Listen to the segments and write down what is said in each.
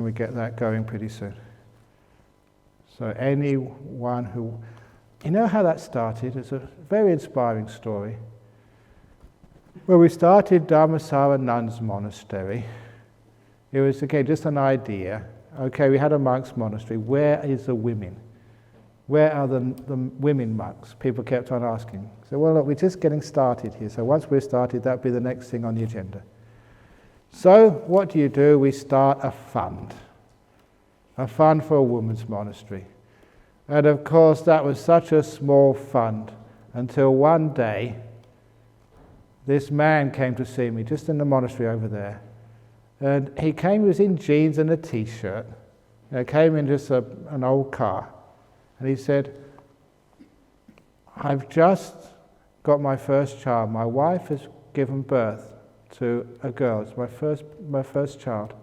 We get that going pretty soon. So anyone who... You know how that started? It's a very inspiring story. When we started Dharmasara Nuns Monastery, it was, again, just an idea. Okay, we had a monks' monastery. Where is the women? Where are the women monks? People kept on asking. So, well, look, we're just getting started here. So once we're started, that'll be the next thing on the agenda. So what do? We start a fund for a women's monastery. And of course, that was such a small fund until one day, this man came to see me just in the monastery over there. And he was in jeans and a t-shirt. Came in just an old car. And he said, I've just got my first child. My wife has given birth to a girl. It's my first child.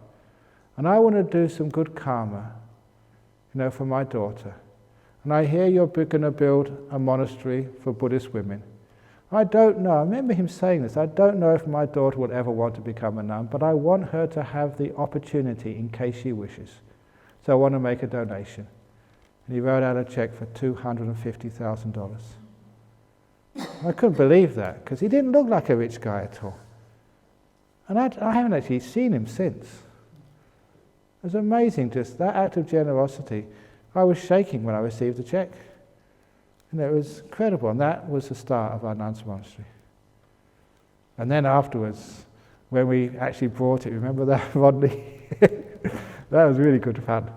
And I want to do some good karma, for my daughter. And I hear you're going to build a monastery for Buddhist women. I don't know. I remember him saying this. I don't know if my daughter would ever want to become a nun, but I want her to have the opportunity in case she wishes. So I want to make a donation. And he wrote out a check for $250,000. I couldn't believe that, because he didn't look like a rich guy at all. And I haven't actually seen him since. It was amazing, just that act of generosity. I was shaking when I received the check. And it was incredible, and that was the start of our nuns' monastery. And then afterwards, when we actually brought it, remember that, Rodney? That was really good fun,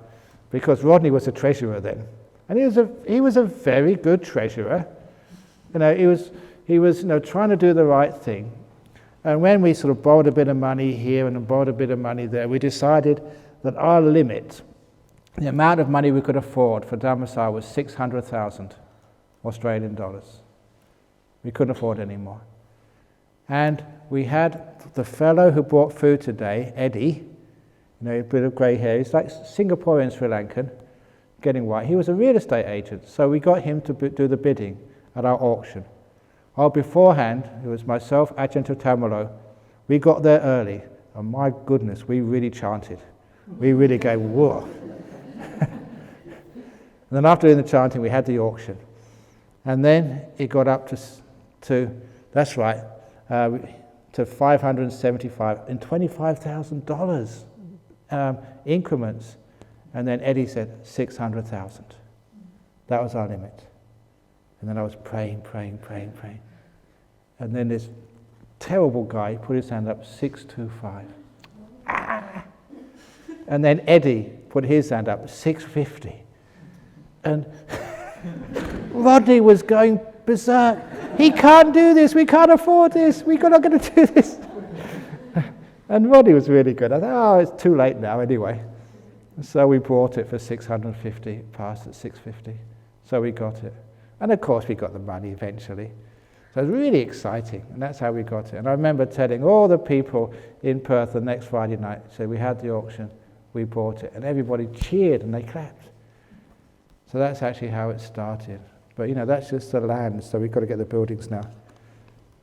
because Rodney was a treasurer then, and he was a very good treasurer. He was trying to do the right thing. And when we sort of borrowed a bit of money here and borrowed a bit of money there, we decided that our limit, the amount of money we could afford for Dhammasara, was 600,000 Australian dollars. We couldn't afford any more. And we had the fellow who brought food today, Eddie, a bit of grey hair. He's like Singaporean Sri Lankan, getting white. He was a real estate agent, so we got him to do the bidding at our auction. Beforehand, it was myself, Ajahn Brahm. We got there early, and my goodness, we really chanted. We really gave whoa. And then after doing the chanting, we had the auction. And then it got up to that's right, to $575 and $25,000 increments. And then Eddie said 600,000. That was our limit. And then I was praying. And then this terrible guy put his hand up, 625. Ah! And then Eddie put his hand up, 650. And Rodney was going berserk. He can't do this. We can't afford this. We're not going to do this. And Rodney was really good. I thought, it's too late now anyway. So we bought it for 650, passed at 650. So we got it. And of course we got the money eventually. So it was really exciting, and that's how we got it. And I remember telling all the people in Perth the next Friday night, so we had the auction, we bought it, and everybody cheered and they clapped. So that's actually how it started. But that's just the land, so we've got to get the buildings now.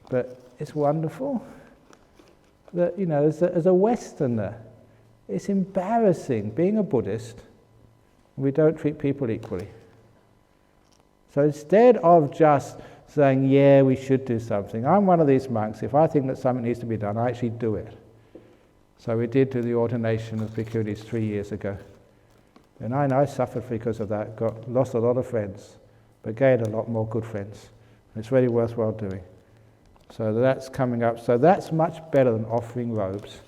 But it's wonderful that, as a Westerner, it's embarrassing being a Buddhist, we don't treat people equally. So instead of just saying, yeah, we should do something, I'm one of these monks, if I think that something needs to be done, I actually do it. So we did do the ordination of bhikkhunis 3 years ago. And I suffered because of that, lost a lot of friends, but gained a lot more good friends. It's really worthwhile doing. So that's coming up. So that's much better than offering robes.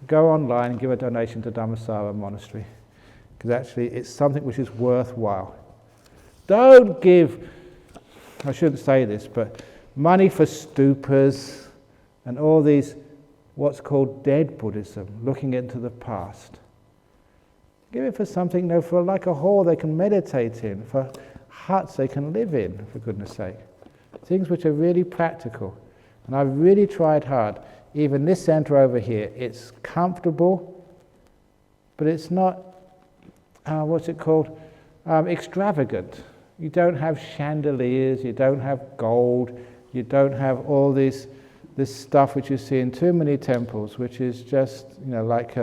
Go online and give a donation to Dhammasara Monastery, because actually it's something which is worthwhile. Don't give, I shouldn't say this, but money for stupas and all these, what's called dead Buddhism, looking into the past. Give it for something, for like a hall they can meditate in, for huts they can live in, for goodness sake. Things which are really practical. And I've really tried hard. Even this centre over here, it's comfortable, but it's not, extravagant. You don't have chandeliers, you don't have gold, you don't have all this stuff which you see in too many temples, which is just, like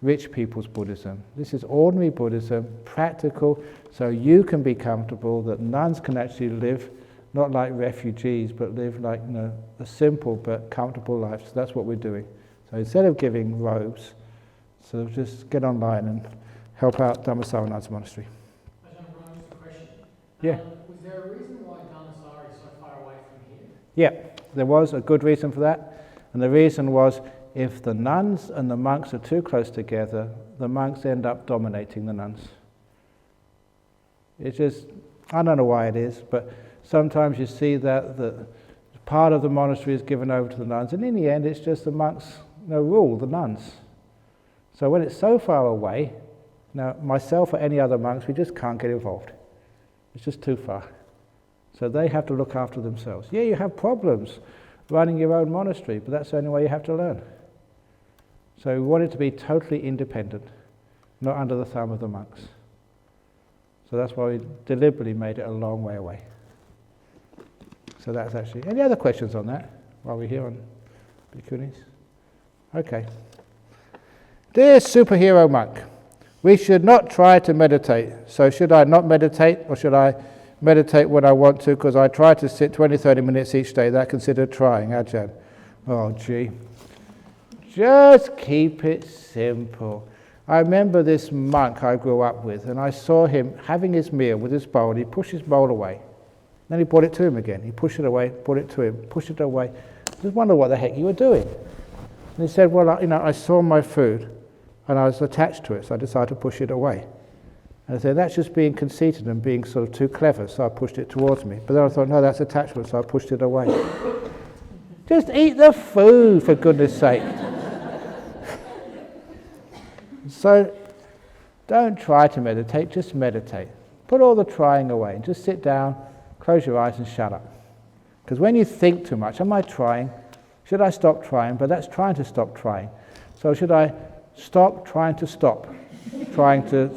rich people's Buddhism. This is ordinary Buddhism, practical, so you can be comfortable, that nuns can actually live not like refugees, but live like a simple but comfortable life. So that's what we're doing. So instead of giving robes, so just get online and help out Dhammasara Nuns Monastery. Ajahn Brahm, just a question. Yeah. Was there a reason why Dhammasara is so far away from here? Yeah, there was a good reason for that. And the reason was, if the nuns and the monks are too close together, the monks end up dominating the nuns. It's just, I don't know why it is, but sometimes you see that the part of the monastery is given over to the nuns, and in the end it's just the monks rule the nuns. So when it's so far away, now myself or any other monks, we just can't get involved. It's just too far. So they have to look after themselves. Yeah, you have problems running your own monastery, but that's the only way you have to learn. So we want it to be totally independent, not under the thumb of the monks. So that's why we deliberately made it a long way away. So that's actually... Any other questions on that while we're here on Bhikkhunis? Okay. Dear superhero monk, we should not try to meditate. So should I not meditate, or should I meditate when I want to? Because I try to sit 20-30 minutes each day. That considered trying, Ajahn. Oh, gee. Just keep it simple. I remember this monk I grew up with, and I saw him having his meal with his bowl, and he pushed his bowl away. Then he brought it to him again. He pushed it away, brought it to him, pushed it away. I just wondered what the heck you were doing. And he said, well, I saw my food, and I was attached to it, so I decided to push it away. And I said, that's just being conceited and being sort of too clever, so I pushed it towards me. But then I thought, no, that's attachment, so I pushed it away. Just eat the food, for goodness sake. So don't try to meditate, just meditate. Put all the trying away and just sit down, close your eyes and shut up. Because when you think too much, am I trying? Should I stop trying? But that's trying to stop trying. So should I stop trying to stop? Trying to...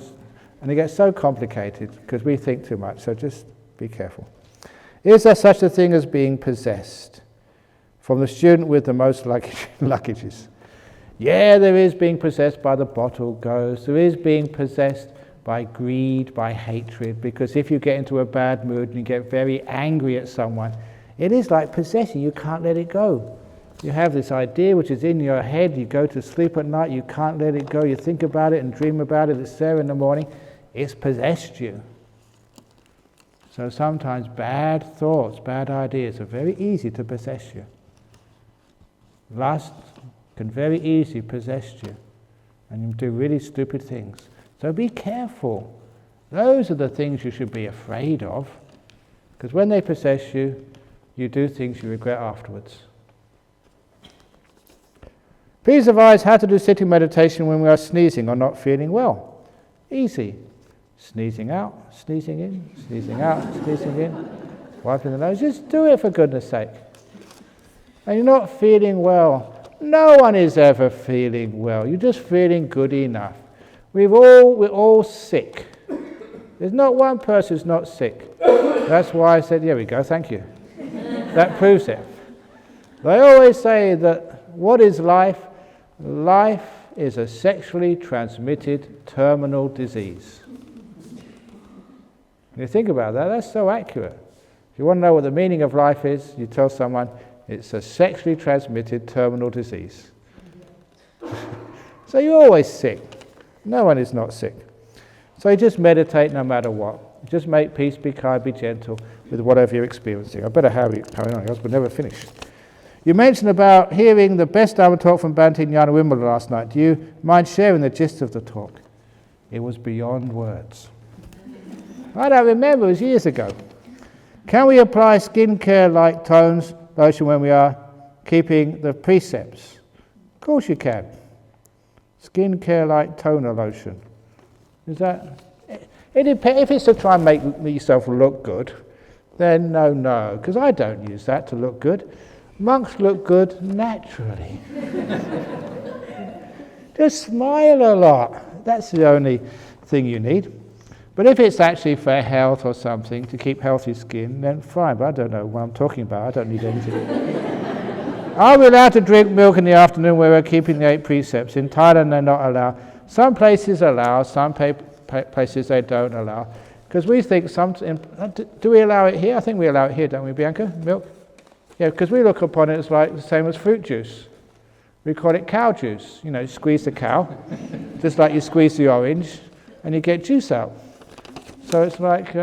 And it gets so complicated because we think too much, so just be careful. Is there such a thing as being possessed? From the student with the most luggages. Yeah, there is being possessed by the bottle ghost. There is being possessed by greed, by hatred, because if you get into a bad mood and you get very angry at someone, it is like possession. You can't let it go. You have this idea which is in your head, you go to sleep at night, you can't let it go, you think about it and dream about it, it's there in the morning, it's possessed you. So sometimes bad thoughts, bad ideas are very easy to possess you. Lust can very easily possess you, and you do really stupid things. So be careful. Those are the things you should be afraid of, because when they possess you, you do things you regret afterwards. Please advise how to do sitting meditation when we are sneezing or not feeling well. Easy. Sneezing out, sneezing in, sneezing out, sneezing in, wiping the nose. Just do it for goodness sake. And you're not feeling well. No one is ever feeling well. You're just feeling good enough. We're all sick. There's not one person who's not sick. That's why I said, here we go, thank you. That proves it. They always say that what is life? Life is a sexually transmitted terminal disease. When you think about that, that's so accurate. If you want to know what the meaning of life is, you tell someone, it's a sexually transmitted terminal disease. So you're always sick. No one is not sick. So you just meditate no matter what. Just make peace, be kind, be gentle with whatever you're experiencing. I better hurry on, else we'll never finish. You mentioned about hearing the best Dharma talk from Bhante Jnana Wimbledon last night. Do you mind sharing the gist of the talk? It was beyond words. I don't remember, it was years ago. Can we apply skincare like tones, lotion when we are keeping the precepts? Of course you can. Skincare like toner lotion. Is that... It depends. If it's to try and make yourself look good, then no, because I don't use that to look good. Monks look good naturally. Just smile a lot. That's the only thing you need. But if it's actually for health or something, to keep healthy skin, then fine, but I don't know what I'm talking about. I don't need anything. Are we allowed to drink milk in the afternoon where we're keeping the 8 precepts? In Thailand, they're not allowed. Some places allow, some places they don't allow. Because we think do we allow it here? I think we allow it here, don't we, Bianca? Milk? Yeah, because we look upon it as like the same as fruit juice. We call it cow juice. You know, squeeze the cow, just like you squeeze the orange, and you get juice out. So it's like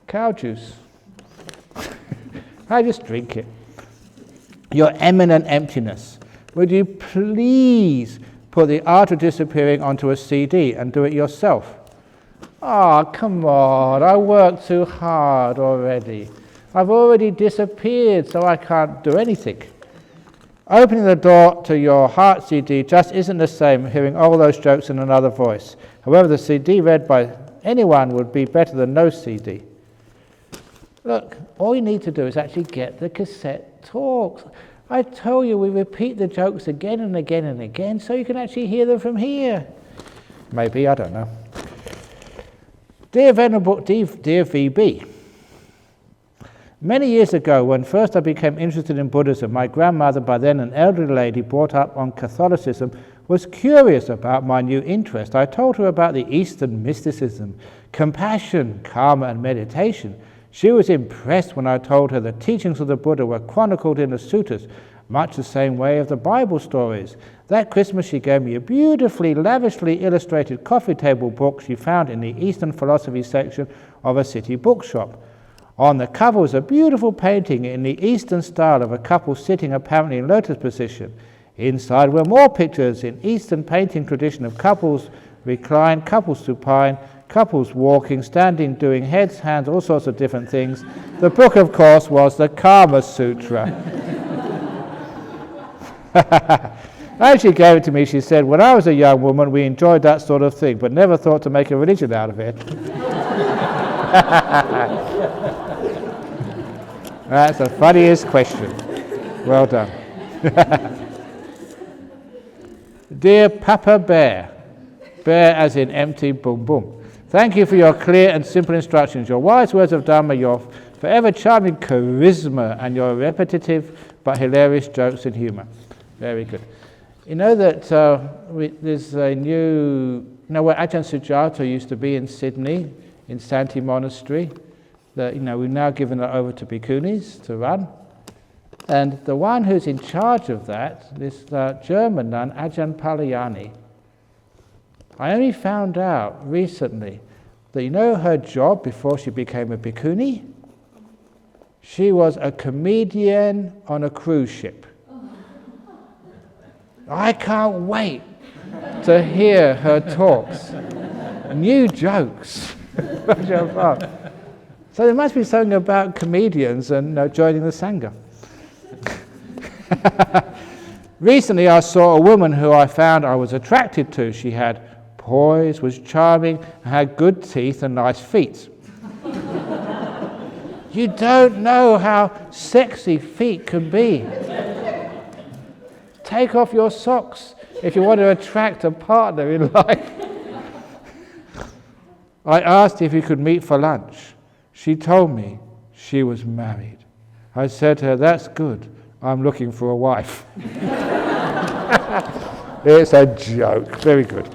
cow juice. I just drink it. Your eminent emptiness. Would you please put the art of disappearing onto a CD and do it yourself? Oh, come on, I worked too hard already. I've already disappeared, so I can't do anything. Opening the door to your heart CD just isn't the same hearing all those jokes in another voice. However, the CD read by anyone would be better than no CD. Look, all you need to do is actually get the cassette talks. I told you we repeat the jokes again and again and again so you can actually hear them from here. Maybe, I don't know. Dear VB, many years ago, when first I became interested in Buddhism, my grandmother, by then an elderly lady brought up on Catholicism, was curious about my new interest. I told her about the Eastern mysticism, compassion, karma, and meditation. She was impressed when I told her the teachings of the Buddha were chronicled in the sutras, much the same way of the Bible stories. That Christmas she gave me a beautifully, lavishly illustrated coffee table book she found in the Eastern philosophy section of a city bookshop. On the cover was a beautiful painting in the Eastern style of a couple sitting apparently in lotus position. Inside were more pictures in Eastern painting tradition of couples reclined, couples supine, couples walking, standing, doing heads, hands, all sorts of different things. The book, of course, was the Kama Sutra. As she gave it to me, she said, when I was a young woman, we enjoyed that sort of thing, but never thought to make a religion out of it. That's the funniest question. Well done. Dear Papa Bear, bear as in empty, boom, boom. Thank you for your clear and simple instructions, your wise words of Dharma, your forever charming charisma, and your repetitive but hilarious jokes and humour. Very good. You know that there's a new, where Ajahn Sujata used to be in Sydney, in Santee Monastery, that, we've now given it over to bhikkhunis to run. And the one who's in charge of that, this German nun, Ajahn Palayani, I only found out recently that her job before she became a bhikkhuni? She was a comedian on a cruise ship. I can't wait to hear her talks. New jokes. So there must be something about comedians and joining the Sangha. Recently I saw a woman who I found I was attracted to. She had poise, was charming, and had good teeth and nice feet. You don't know how sexy feet can be. Take off your socks if you want to attract a partner in life. I asked if we could meet for lunch. She told me she was married. I said to her, that's good. I'm looking for a wife. It's a joke. Very good.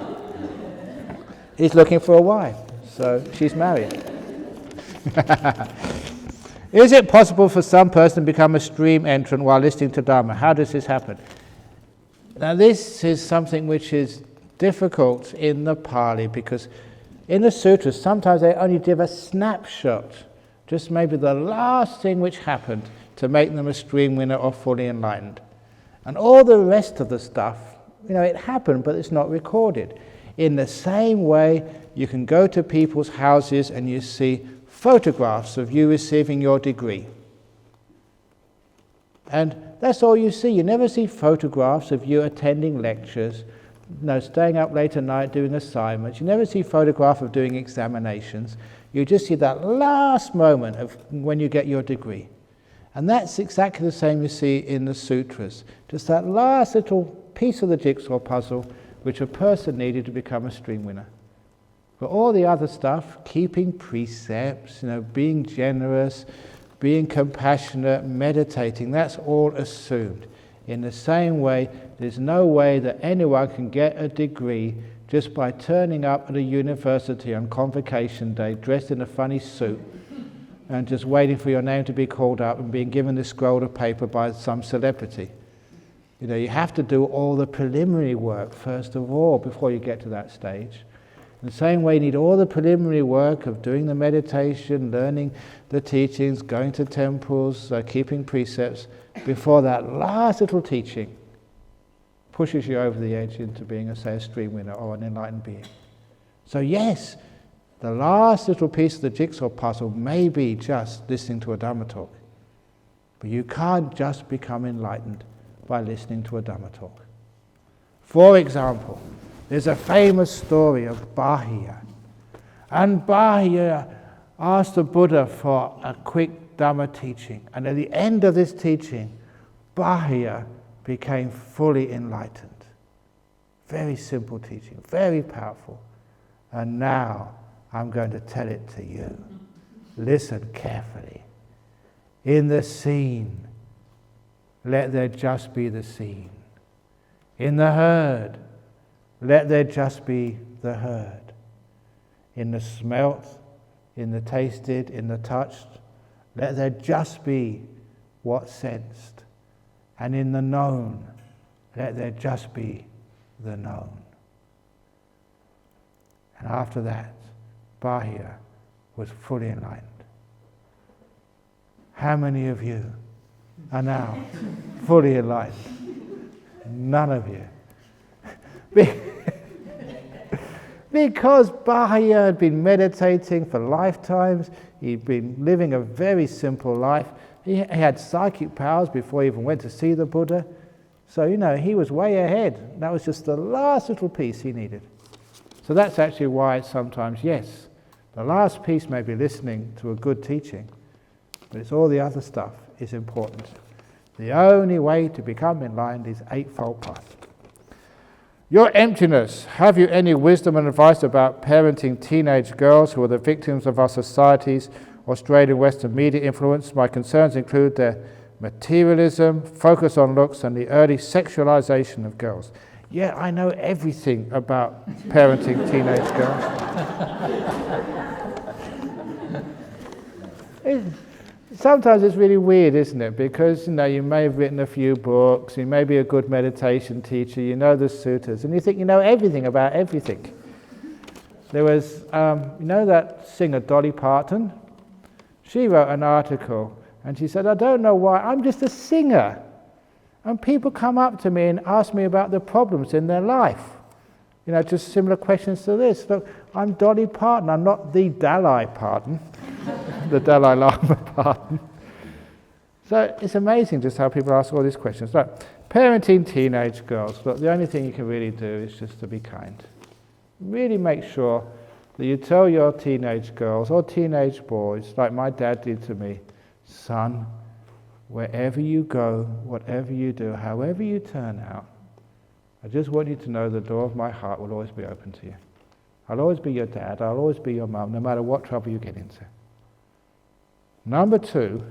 He's looking for a wife, so she's married. Is it possible for some person to become a stream entrant while listening to Dharma? How does this happen? Now this is something which is difficult in the Pali, because in the sutras sometimes they only give a snapshot, just maybe the last thing which happened to make them a stream winner or fully enlightened. And all the rest of the stuff, it happened, but it's not recorded. In the same way, you can go to people's houses and you see photographs of you receiving your degree. And that's all you see. You never see photographs of you attending lectures, staying up late at night doing assignments. You never see photographs of doing examinations. You just see that last moment of when you get your degree. And that's exactly the same you see in the sutras. Just that last little piece of the jigsaw puzzle which a person needed to become a stream winner. But all the other stuff, keeping precepts, being generous, being compassionate, meditating, that's all assumed. In the same way, there's no way that anyone can get a degree just by turning up at a university on convocation day dressed in a funny suit and just waiting for your name to be called up and being given this scroll of paper by some celebrity. You know, you have to do all the preliminary work first of all before you get to that stage. In the same way, you need all the preliminary work of doing the meditation, learning the teachings, going to temples, keeping precepts, before that last little teaching pushes you over the edge into being, a stream winner or an enlightened being. So yes, the last little piece of the jigsaw puzzle may be just listening to a Dhamma talk. But you can't just become enlightened by listening to a Dhamma talk. For example, there's a famous story of Bahia. And Bahia asked the Buddha for a quick Dhamma teaching. And at the end of this teaching, Bahia became fully enlightened. Very simple teaching, very powerful. And now I'm going to tell it to you. Listen carefully. In the scene, let there just be the scene. In the herd, let there just be the herd. In the smelt, in the tasted, in the touched, let there just be what's sensed. And in the known, let there just be the known. And after that, Bahia was fully enlightened. How many of you are now fully enlightened? None of you. Because Bahia had been meditating for lifetimes, he'd been living a very simple life. He had psychic powers before he even went to see the Buddha. So, you know, he was way ahead. That was just the last little piece he needed. So that's actually why sometimes, yes, the last piece may be listening to a good teaching, but it's all the other stuff is important. The only way to become enlightened is Eightfold Path. Your emptiness, have you any wisdom and advice about parenting teenage girls who are the victims of our society's Australian Western media influence? My concerns include their materialism, focus on looks, and the early sexualization of girls. Yeah, I know everything about parenting teenage girls. Sometimes it's really weird, isn't it? Because, you know, you may have written a few books, you may be a good meditation teacher, you know the suttas, and you think you know everything about everything. There was, you know that singer Dolly Parton? She wrote an article, and she said, I don't know why, I'm just a singer. And people come up to me and ask me about the problems in their life. You know, just similar questions to this. Look, I'm Dolly Parton, I'm not the Dalai Parton. The Dalai Lama Parton. So it's amazing just how people ask all these questions. Look, parenting teenage girls. Look, the only thing you can really do is just to be kind. Really make sure that you tell your teenage girls or teenage boys, like my dad did to me, son, wherever you go, whatever you do, however you turn out, I just want you to know the door of my heart will always be open to you. I'll always be your dad, I'll always be your mum, no matter what trouble you get into. Number 2,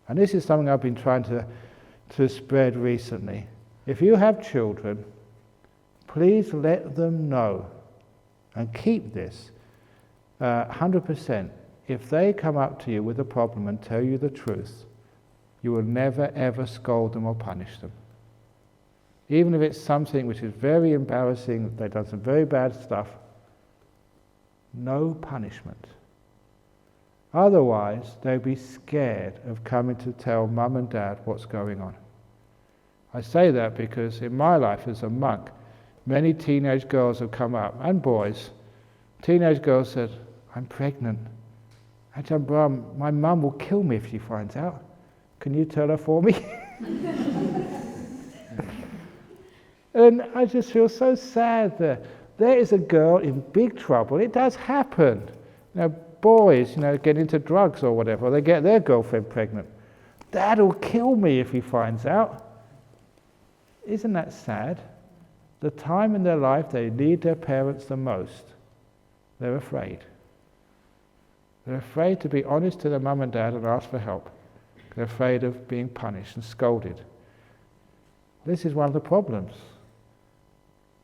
and this is something I've been trying to spread recently. If you have children, please let them know, and keep this 100%. If they come up to you with a problem and tell you the truth, you will never ever scold them or punish them. Even if it's something which is very embarrassing, they've done some very bad stuff, no punishment. Otherwise, they'll be scared of coming to tell mum and dad what's going on. I say that because in my life as a monk, many teenage girls have come up, and boys. Teenage girls said, I'm pregnant. Ajahn Brahm, my mum will kill me if she finds out. Can you tell her for me? And I just feel so sad that there is a girl in big trouble. It does happen. You know, boys, get into drugs or whatever, or they get their girlfriend pregnant. Dad will kill me if he finds out. Isn't that sad? The time in their life they need their parents the most, they're afraid. They're afraid to be honest to their mum and dad and ask for help. They're afraid of being punished and scolded. This is one of the problems.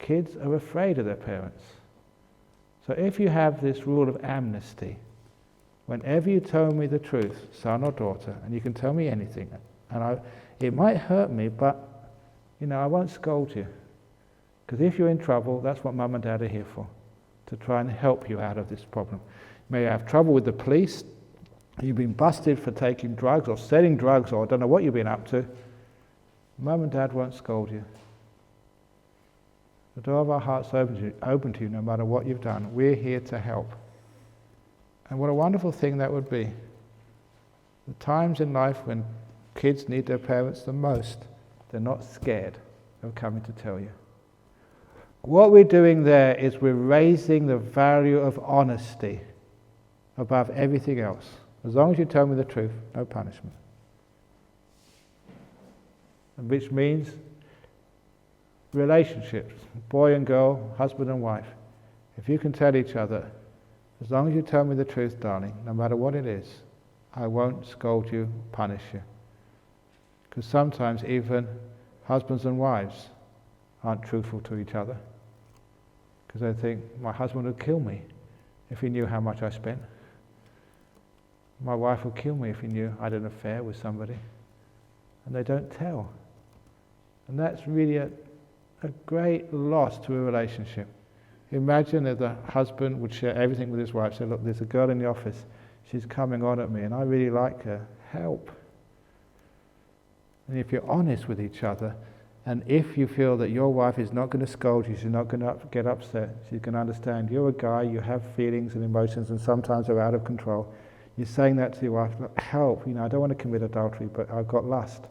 kids are afraid of their parents. So if you have this rule of amnesty, whenever you tell me the truth, son or daughter, and you can tell me anything, and it might hurt me, but I won't scold you. Because if you're in trouble, that's what mum and dad are here for, to try and help you out of this problem. You may have trouble with the police, you've been busted for taking drugs or selling drugs, or I don't know what you've been up to. Mum and dad won't scold you. The door of our heart's open to you no matter what you've done. We're here to help. And what a wonderful thing that would be. The times in life when kids need their parents the most, they're not scared of coming to tell you. What we're doing there is we're raising the value of honesty above everything else. As long as you tell me the truth, no punishment. And which means relationships, boy and girl, husband and wife. If you can tell each other, as long as you tell me the truth, darling, no matter what it is, I won't scold you, punish you. Because sometimes even husbands and wives aren't truthful to each other. Because they think, my husband would kill me if he knew how much I spent. My wife would kill me if he knew I had an affair with somebody. And they don't tell. And that's really a great loss to a relationship. Imagine if the husband would share everything with his wife, say, look, there's a girl in the office, she's coming on at me and I really like her, help. And if you're honest with each other, and if you feel that your wife is not going to scold you, she's not going to get upset, she's going to understand you're a guy, you have feelings and emotions and sometimes they're out of control. You're saying that to your wife, look, help, I don't want to commit adultery, but I've got lust.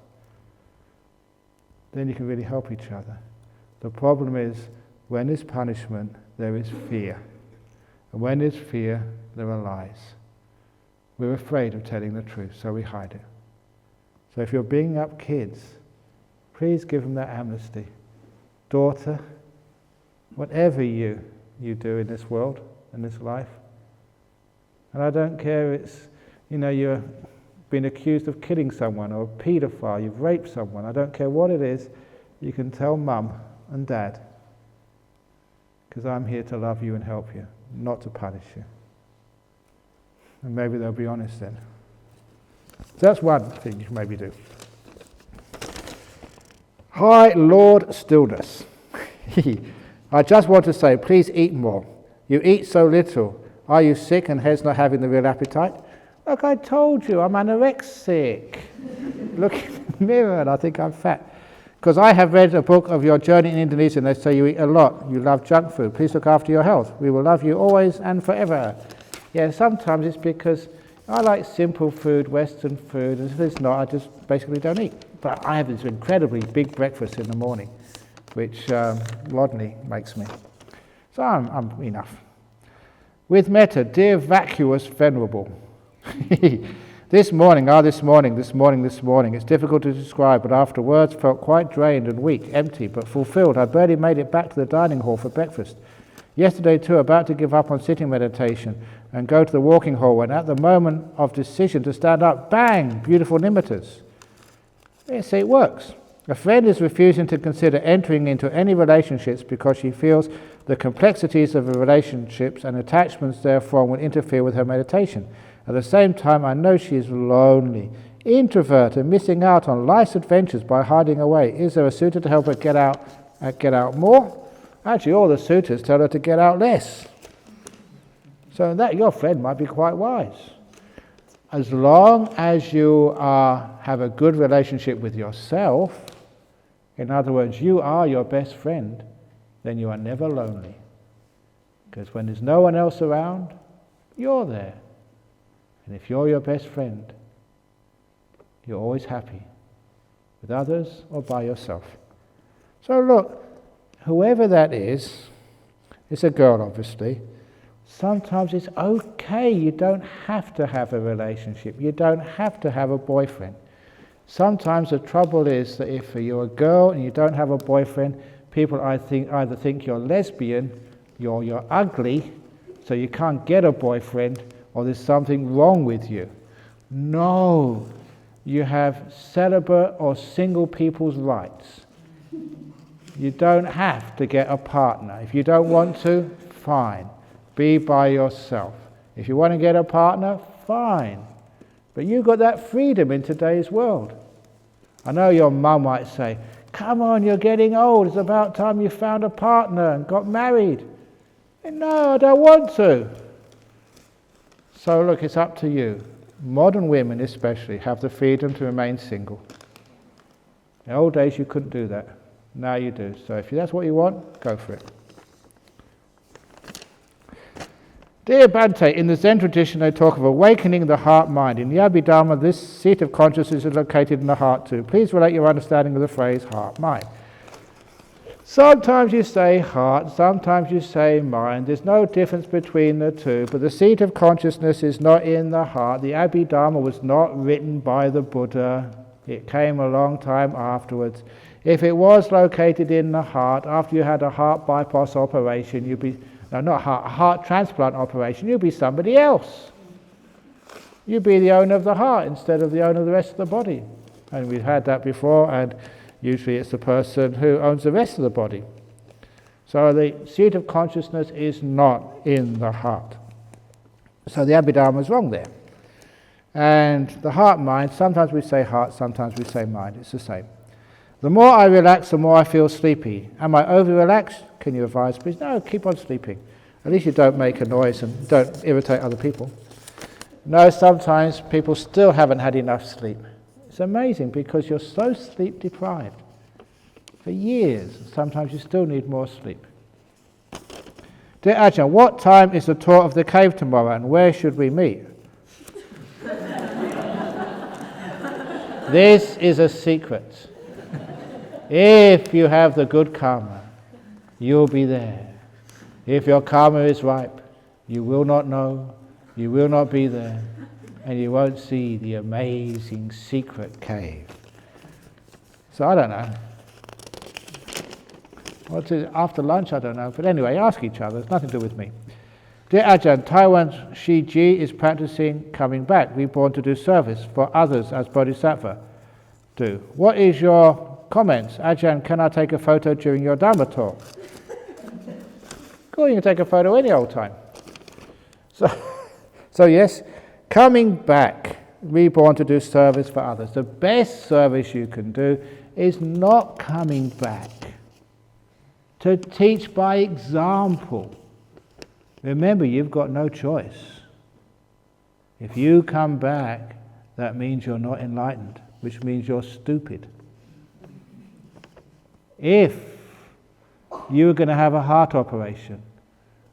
Then you can really help each other. The problem is, when there's punishment, there is fear. And when there's fear, there are lies. We're afraid of telling the truth, so we hide it. So if you're bringing up kids, please give them that amnesty. Daughter, whatever you do in this world, in this life, and I don't care if it's, you're being accused of killing someone or a paedophile, you've raped someone, I don't care what it is, you can tell mum and dad, because I'm here to love you and help you, not to punish you. And maybe they'll be honest then. So that's one thing you can maybe do. Hi, Lord Stillness. I just want to say, please eat more. You eat so little. Are you sick and hence not having the real appetite? Look, I told you, I'm anorexic. Look in the mirror and I think I'm fat. Because I have read a book of your journey in Indonesia and they say you eat a lot. You love junk food. Please look after your health. We will love you always and forever. Yeah, sometimes it's because I like simple food, Western food, and if it's not, I just basically don't eat. But I have this incredibly big breakfast in the morning, which Rodney makes me. So I'm enough. With metta, dear vacuous venerable. This morning, it's difficult to describe, but afterwards felt quite drained and weak, empty, but fulfilled. I barely made it back to the dining hall for breakfast. Yesterday too, about to give up on sitting meditation and go to the walking hall, when at the moment of decision to stand up, bang, beautiful nimittas. Yes, it works. A friend is refusing to consider entering into any relationships because she feels the complexities of the relationships and attachments therefrom will interfere with her meditation. At the same time, I know she is lonely, introvert, and missing out on life's adventures by hiding away. Is there a suitor to help her get out more? Actually, all the suitors tell her to get out less. So that your friend might be quite wise. As long as you have a good relationship with yourself, in other words, you are your best friend, then you are never lonely. Because when there's no one else around, you're there. And if you're your best friend, you're always happy, with others or by yourself. So look, whoever that is, it's a girl obviously, sometimes it's okay, you don't have to have a relationship, you don't have to have a boyfriend. Sometimes the trouble is that if you're a girl and you don't have a boyfriend, people either think you're lesbian, you're ugly, so you can't get a boyfriend, or there's something wrong with you. No, you have celibate or single people's rights. You don't have to get a partner. If you don't want to, fine. Be by yourself. If you want to get a partner, fine. But you've got that freedom in today's world. I know your mum might say, come on, you're getting old. It's about time you found a partner and got married. And no, I don't want to. So look, it's up to you. Modern women especially have the freedom to remain single. In old days you couldn't do that. Now you do. So if that's what you want, go for it. Dear Bhante, in the Zen tradition they talk of awakening the heart-mind. In the Abhidharma, this seat of consciousness is located in the heart too. Please relate your understanding of the phrase heart-mind. Sometimes you say heart, sometimes you say mind. There's no difference between the two, but the seat of consciousness is not in the heart. The Abhidharma was not written by the Buddha. It came a long time afterwards. If it was located in the heart, after you had a heart bypass operation, you'd be, no, not heart, a heart transplant operation, you'd be somebody else. You'd be the owner of the heart instead of the owner of the rest of the body. And we've had that before, and usually it's the person who owns the rest of the body. So the seat of consciousness is not in the heart. So the Abhidharma is wrong there. And the heart-mind, sometimes we say heart, sometimes we say mind, it's the same. The more I relax, the more I feel sleepy. Am I over-relaxed? Can you advise, please? No, keep on sleeping. At least you don't make a noise and don't irritate other people. No, sometimes people still haven't had enough sleep. It's amazing because you're so sleep deprived for years. Sometimes you still need more sleep. Dear Ajahn, what time is the tour of the cave tomorrow and where should we meet? This is a secret. If you have the good karma, you'll be there. If your karma is ripe, you will not know, you will not be there, and you won't see the amazing secret cave. So I don't know. What's it, after lunch, I don't know. But anyway, ask each other. It's nothing to do with me. Dear Ajahn, Taiwan Shi Ji is practicing coming back, reborn to do service for others as Bodhisattva do. What is your comments? Ajahn, can I take a photo during your Dhamma talk? Cool, you can take a photo any old time. So yes, coming back, reborn to do service for others. The best service you can do is not coming back. To teach by example. Remember, you've got no choice. If you come back, that means you're not enlightened, which means you're stupid. If you were going to have a heart operation,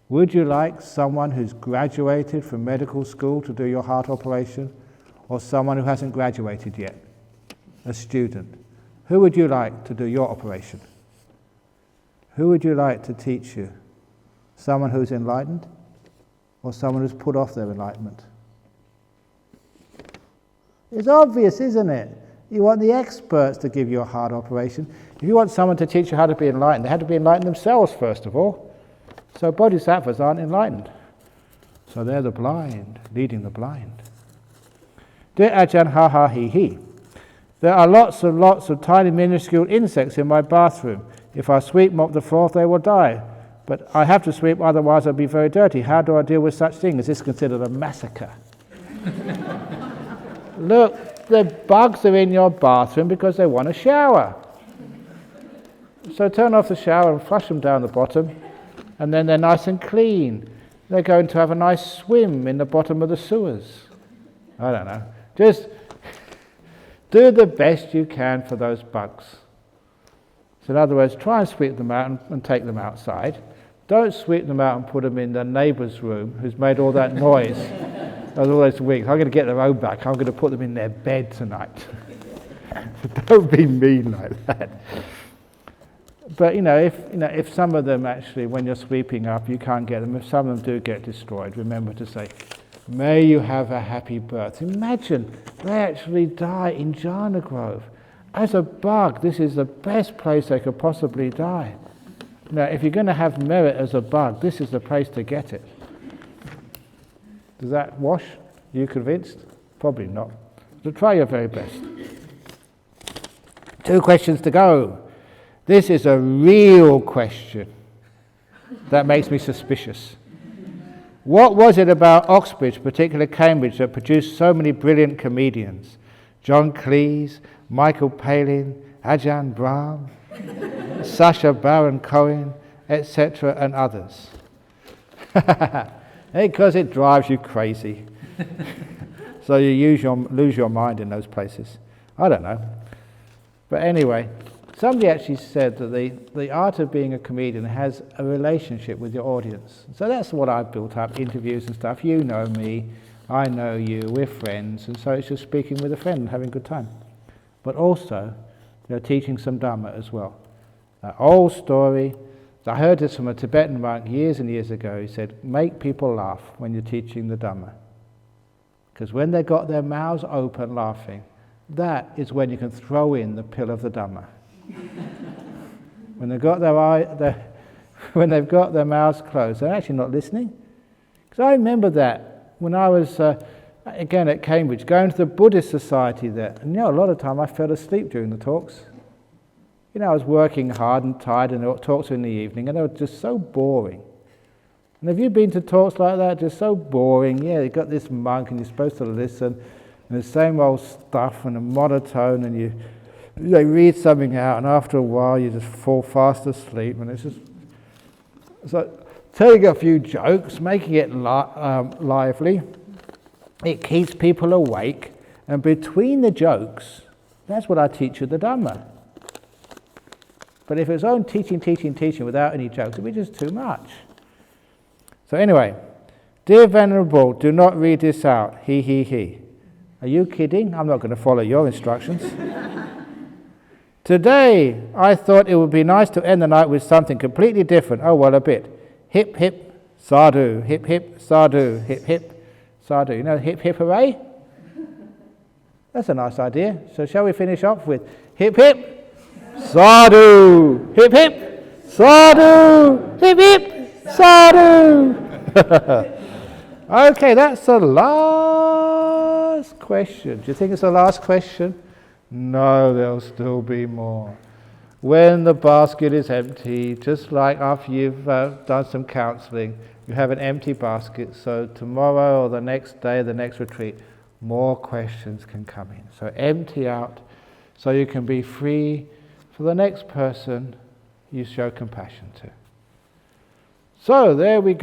would you like someone who's graduated from medical school to do your heart operation, or someone who hasn't graduated yet, a student? Who would you like to do your operation? Who would you like to teach you? Someone who's enlightened, or someone who's put off their enlightenment? It's obvious, isn't it? You want the experts to give you a heart operation. If you want someone to teach you how to be enlightened, they had to be enlightened themselves first of all. So bodhisattvas aren't enlightened. So they're the blind, leading the blind. Dear Ajahn, ha ha he he. There are lots and lots of tiny minuscule insects in my bathroom. If I sweep mop the floor, they will die. But I have to sweep, otherwise I'll be very dirty. How do I deal with such things? Is this considered a massacre? Look, the bugs are in your bathroom because they want a shower. So turn off the shower and flush them down the bottom, and then they're nice and clean. They're going to have a nice swim in the bottom of the sewers. I don't know. Just do the best you can for those bugs. So in other words, try and sweep them out and take them outside. Don't sweep them out and put them in the neighbour's room who's made all that noise all those weeks. I'm going to get their own back. I'm going to put them in their bed tonight. Don't be mean like that. But if some of them actually, when you're sweeping up, you can't get them. If some of them do get destroyed, remember to say, "May you have a happy birth." Imagine they actually die in Jhana Grove. As a bug, this is the best place they could possibly die. Now, if you're going to have merit as a bug, this is the place to get it. Does that wash? Are you convinced? Probably not. So try your very best. 2 questions to go. This is a real question that makes me suspicious. What was it about Oxbridge, particularly Cambridge, that produced so many brilliant comedians? John Cleese, Michael Palin, Ajahn Brahm, Sacha Baron Cohen, etc., and others. Because it drives you crazy. So you lose your mind in those places. I don't know. But anyway, somebody actually said that the art of being a comedian has a relationship with your audience. So that's what I've built up, interviews and stuff. You know me, I know you, we're friends, and so it's just speaking with a friend and having a good time. But also, teaching some Dhamma as well. That old story, I heard this from a Tibetan monk years and years ago. He said, make people laugh when you're teaching the Dhamma. Because when they've got their mouths open laughing, that is when you can throw in the pill of the Dhamma. When they've got when they've got their mouths closed, they're actually not listening. Because I remember that when I was, again at Cambridge, going to the Buddhist society there. And a lot of time I fell asleep during the talks. I was working hard and tired, and the talks were in the evening, and they were just so boring. And have you been to talks like that? Just so boring. Yeah, you've got this monk, and you're supposed to listen, and the same old stuff, and a monotone, and they read something out, and after a while you just fall fast asleep, and it's just so telling a few jokes, making it lively. It keeps people awake, and between the jokes, that's what I teach you the Dhamma. But if it's only teaching without any jokes, it would be just too much. So anyway, dear Venerable, do not read this out. He. Are you kidding? I'm not going to follow your instructions. Today, I thought it would be nice to end the night with something completely different. Oh, well, a bit. Hip, hip, sadhu. Hip, hip, sadhu. Hip, hip, sadhu. Hip, hip, hooray? That's a nice idea. So shall we finish off with hip, hip, sadhu, hip hip, sadhu, hip hip, sadhu. Okay, that's the last question. Do you think it's the last question? No, there'll still be more. When the basket is empty, just like after you've done some counselling, you have an empty basket, so tomorrow or the next day, the next retreat, more questions can come in. So empty out so you can be free for the next person you show compassion to. So there we go.